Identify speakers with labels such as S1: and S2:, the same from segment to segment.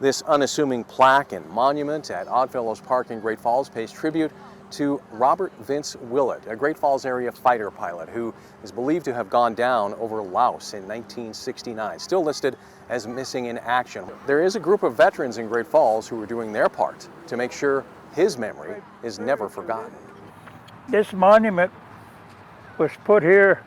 S1: This unassuming plaque and monument at Oddfellows Park in Great Falls pays tribute to Robert Vince Willett, a Great Falls area fighter pilot who is believed to have gone down over Laos in 1969, still listed as missing in action. There is a group of veterans in Great Falls who are doing their part to make sure his memory is never forgotten.
S2: This monument was put here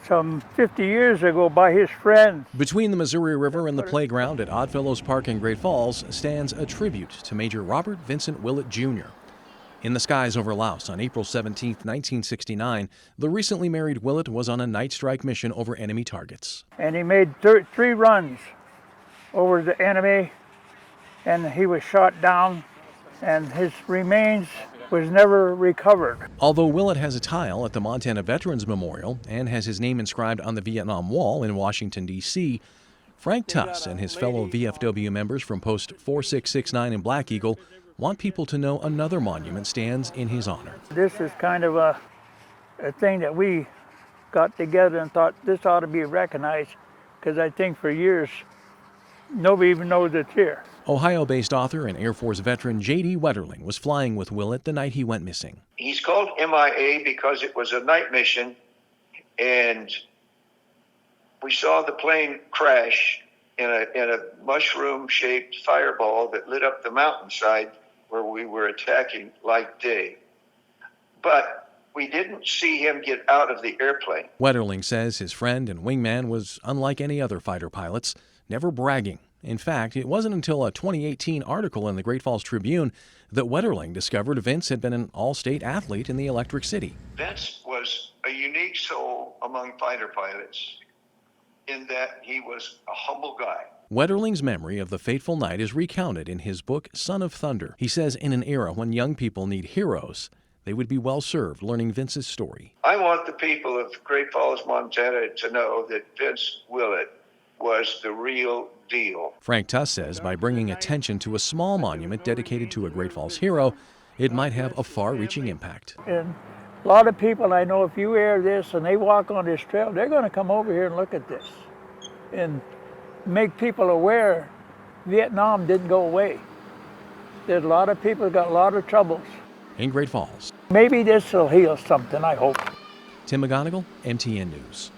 S2: some 50 years ago by his friends.
S1: Between the Missouri River and the playground at Oddfellows Park in Great Falls stands a tribute to Major Robert Vincent Willett, Jr. In the skies over Laos on April 17, 1969, the recently married Willett was on a night strike mission over enemy targets.
S2: And he made 3 runs over the enemy, and he was shot down, and his remains was never recovered.
S1: Although Willett has a tile at the Montana Veterans Memorial and has his name inscribed on the Vietnam Wall in Washington, D.C., Frank Tuss and his fellow VFW members from Post 4669 in Black Eagle want people to know another monument stands in his honor.
S2: This is kind of a thing that we got together and thought this ought to be recognized, because I think for years nobody even knows it's here.
S1: Ohio-based author and Air Force veteran J.D. Wetterling was flying with Willett the night he went missing.
S3: He's called MIA because it was a night mission, and we saw the plane crash in a mushroom-shaped fireball that lit up the mountainside where we were attacking like day. But we didn't see him get out of the airplane.
S1: Wetterling says his friend and wingman was unlike any other fighter pilots, never bragging. In fact, it wasn't until a 2018 article in the Great Falls Tribune that Wetterling discovered Vince had been an all-state athlete in the Electric City.
S3: Vince was a unique soul among fighter pilots in that he was a humble guy.
S1: Wetterling's memory of the fateful night is recounted in his book, Son of Thunder. He says in an era when young people need heroes, they would be well served learning Vince's story.
S3: I want the people of Great Falls, Montana to know that Vince Willett was the real deal.
S1: Frank Tuss says by bringing attention to a small monument dedicated to a Great Falls hero, it might have a far-reaching impact.
S2: And a lot of people I know, if you air this and they walk on this trail, they're going to come over here and look at this and make people aware Vietnam didn't go away. There's a lot of people got a lot of troubles.
S1: In Great Falls.
S2: Maybe this will heal something, I hope.
S1: Tim McGonigal, MTN News.